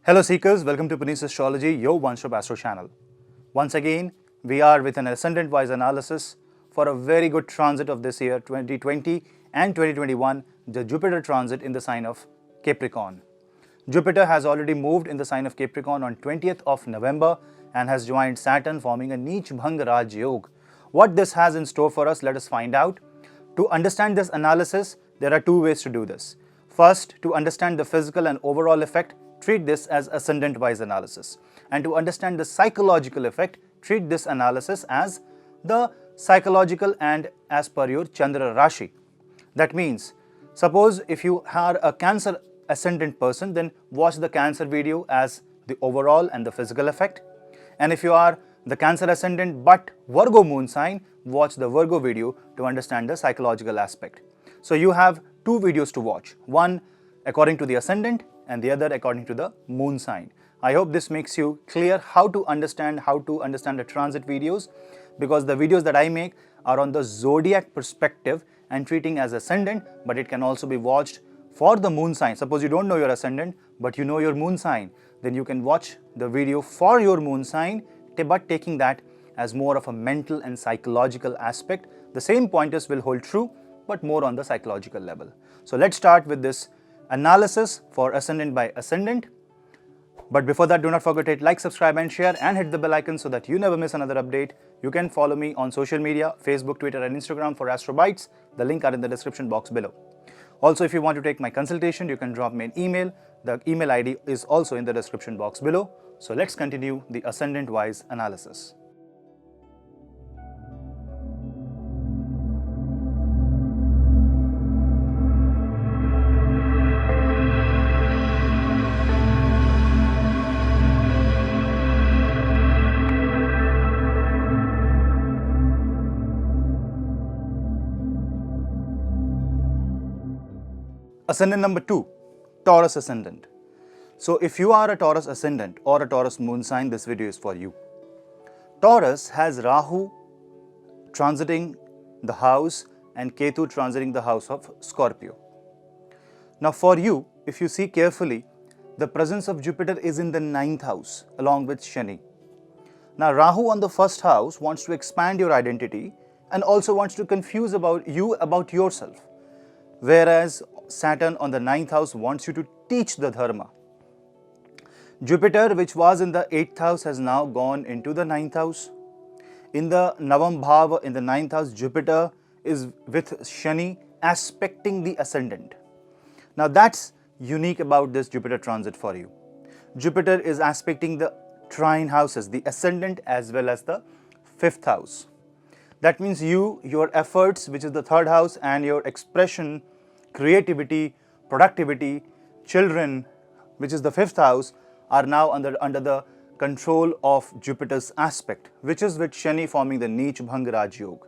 Hello Seekers, welcome to Puneet's Astrology, your one-stop astro channel. Once again, we are with an ascendant-wise analysis for a very good transit of this year 2020 and 2021, the Jupiter transit in the sign of Capricorn. Jupiter has already moved in the sign of Capricorn on 20th of November and has joined Saturn, forming a Neech Bhang Raj Yog. What this has in store for us, let us find out. To understand this analysis, there are two ways to do this. First, to understand the physical and overall effect, treat this as ascendant-wise analysis. And to understand the psychological effect, treat this analysis as the psychological and as per your Chandra Rashi. That means, suppose if you are a Cancer ascendant person, then watch the Cancer video as the overall and the physical effect. And if you are the Cancer ascendant but Virgo moon sign, watch the Virgo video to understand the psychological aspect. So you have two videos to watch, one according to the ascendant and the other according to the moon sign. I hope this makes you clear how to understand the transit videos, because the videos that I make are on the zodiac perspective and treating as ascendant, but it can also be watched for the moon sign. Suppose you don't know your ascendant but you know your moon sign, then you can watch the video for your moon sign, but taking that as more of a mental and psychological aspect. The same pointers will hold true, but more on the psychological level. So let's start with this analysis for ascendant by ascendant. But before that, do not forget to hit like, subscribe and share and hit the bell icon so that you never miss another update. You can follow me on social media, Facebook, Twitter and Instagram for Astrobites. The link are in the description box below. Also, if you want to take my consultation, you can drop me an email. The email ID is also in the description box below. So let's continue the ascendant-wise analysis. Ascendant number 2, Taurus ascendant. So if you are a Taurus ascendant or a Taurus moon sign, this video is for you. Taurus has Rahu transiting the house and Ketu transiting the house of Scorpio. Now for you, if you see carefully, the presence of Jupiter is in the 9th house along with Shani. Now Rahu on the first house wants to expand your identity and also wants to confuse about yourself. Whereas Saturn on the 9th house wants you to teach the dharma. Jupiter, which was in the 8th house, has now gone into the 9th house. In the Navam Bhava, in the 9th house, Jupiter is with Shani aspecting the ascendant. Now that's unique about this Jupiter transit for you. Jupiter is aspecting the trine houses, the ascendant as well as the 5th house. That means your efforts, which is the 3rd house, and your expression, creativity, productivity, children, which is the 5th house, are now under the control of Jupiter's aspect, which is with Shani forming the Neech Bhang Raj Yog.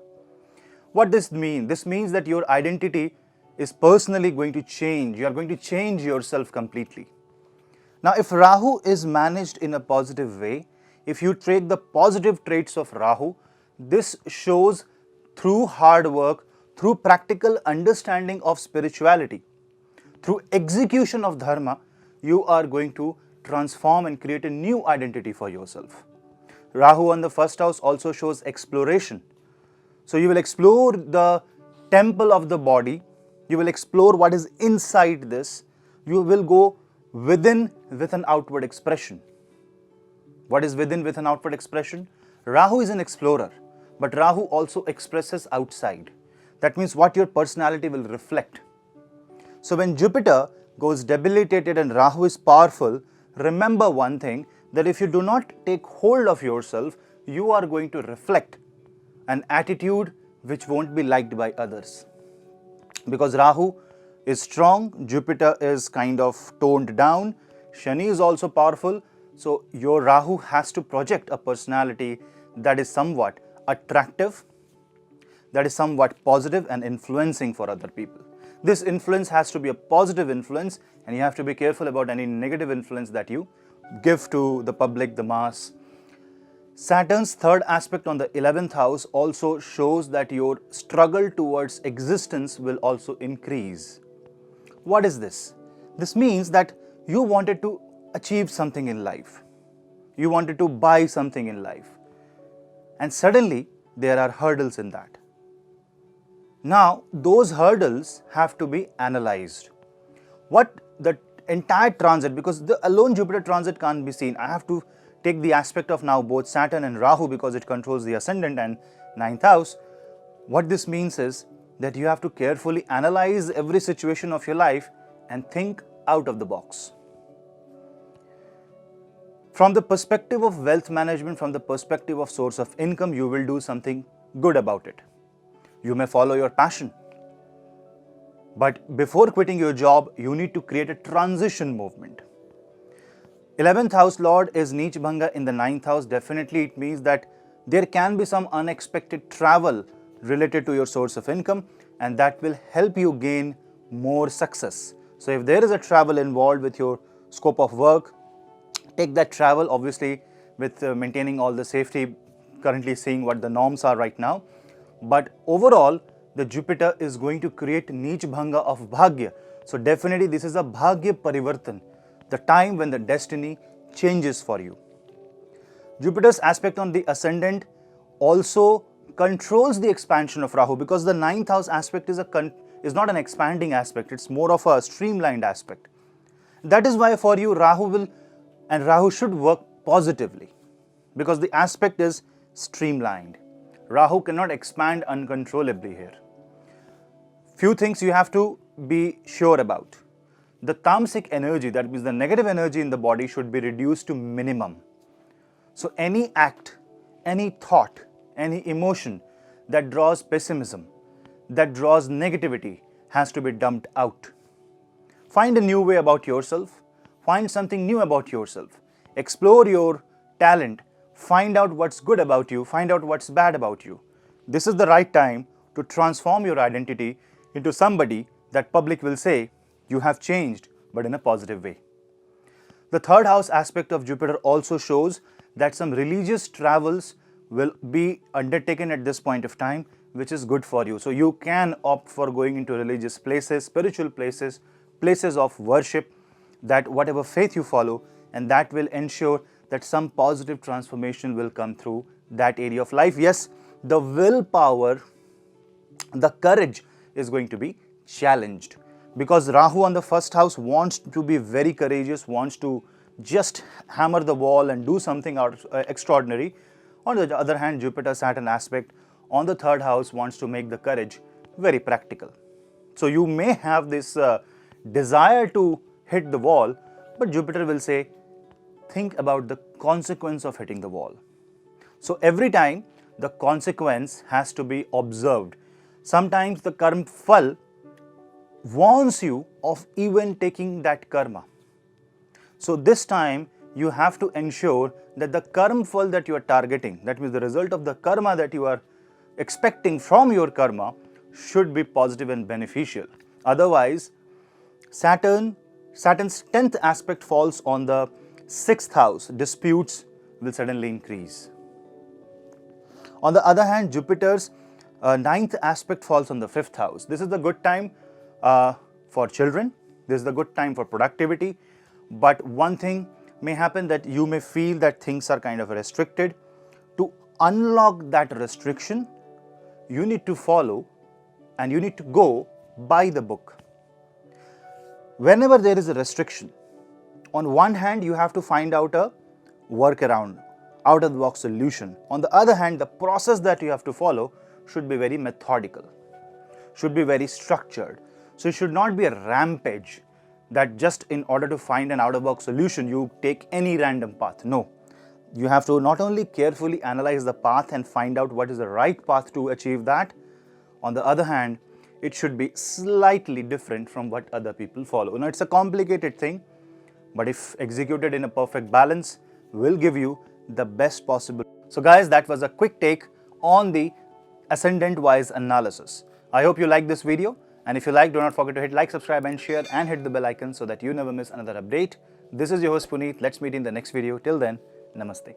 What does this mean? This means that your identity is personally going to change. You are going to change yourself completely. Now, if Rahu is managed in a positive way, if you take the positive traits of Rahu, this shows through hard work, through practical understanding of spirituality, through execution of dharma, you are going to transform and create a new identity for yourself. Rahu on the first house also shows exploration. So you will explore the temple of the body, you will explore what is inside this, you will go within with an outward expression. What is within with an outward expression? Rahu is an explorer, but Rahu also expresses outside. That means what your personality will reflect. So when Jupiter goes debilitated and Rahu is powerful, remember one thing, that if you do not take hold of yourself, you are going to reflect an attitude which won't be liked by others. Because Rahu is strong, Jupiter is kind of toned down, Shani is also powerful, so your Rahu has to project a personality that is somewhat attractive, that is somewhat positive and influencing for other people. This influence has to be a positive influence, and you have to be careful about any negative influence that you give to the public, the mass. Saturn's 3rd aspect on the 11th house also shows that your struggle towards existence will also increase. What is this? This means that you wanted to achieve something in life. You wanted to buy something in life. And suddenly there are hurdles in that. Now, those hurdles have to be analyzed. What the entire transit, because the alone Jupiter transit can't be seen. I have to take the aspect of now both Saturn and Rahu because it controls the ascendant and ninth house. What this means is that you have to carefully analyze every situation of your life and think out of the box. From the perspective of wealth management, from the perspective of source of income, you will do something good about it. You may follow your passion. But before quitting your job, you need to create a transition movement. 11th house lord is Neech Bhanga in the 9th house. Definitely it means that there can be some unexpected travel related to your source of income, and that will help you gain more success. So if there is a travel involved with your scope of work, take that travel, obviously with maintaining all the safety, currently seeing what the norms are right now. But overall, the Jupiter is going to create Neech Bhanga of Bhagya. So definitely this is a Bhagya Parivartan, the time when the destiny changes for you. Jupiter's aspect on the ascendant also controls the expansion of Rahu, because the 9th house aspect is not an expanding aspect, it's more of a streamlined aspect. That is why for you Rahu should work positively, because the aspect is streamlined. Rahu cannot expand uncontrollably here. Few things you have to be sure about. The tamasic energy, that means the negative energy in the body, should be reduced to minimum. So any act, any thought, any emotion that draws pessimism, that draws negativity, has to be dumped out. Find a new way about yourself. Find something new about yourself. Explore your talent. Find out what's good about you. Find out what's bad about you. This is the right time to transform your identity into somebody that public will say, you have changed, but in a positive way. The 3rd house aspect of Jupiter also shows that some religious travels will be undertaken at this point of time, which is good for you. So you can opt for going into religious places, spiritual places, places of worship, that whatever faith you follow, and that will ensure that some positive transformation will come through that area of life. Yes, the willpower, the courage is going to be challenged, because Rahu on the 1st house wants to be very courageous, wants to just hammer the wall and do something extraordinary. On the other hand, Jupiter Saturn aspect on the 3rd house wants to make the courage very practical. So you may have this desire to hit the wall, but Jupiter will say, think about the consequence of hitting the wall. So every time the consequence has to be observed. Sometimes the karma phal warns you of even taking that karma. So this time you have to ensure that the karma phal that you are targeting, that means the result of the karma that you are expecting from your karma, should be positive and beneficial. Otherwise, Saturn's 10th aspect falls on the 6th house. Disputes will suddenly increase. On the other hand, Jupiter's 9th aspect falls on the 5th house. This is the good time for children. This is the good time for productivity. But one thing may happen, that you may feel that things are kind of restricted. To unlock that restriction, you need to follow and you need to go by the book. Whenever there is a restriction, on one hand you have to find out a workaround, out of the box solution. On the other hand, the process that you have to follow should be very methodical, should be very structured. So it should not be a rampage that just in order to find an out of box solution you take any random path. No, you have to not only carefully analyze the path and find out what is the right path to achieve that. On the other hand, it should be slightly different from what other people follow. Now, it's a complicated thing, but if executed in a perfect balance, will give you the best possible. So guys, that was a quick take on the ascendant wise analysis. I hope you liked this video, and if you like, do not forget to hit like, subscribe and share, and hit the bell icon so that you never miss another update. This is your host Puneet. Let's meet in the next video. Till then, namaste.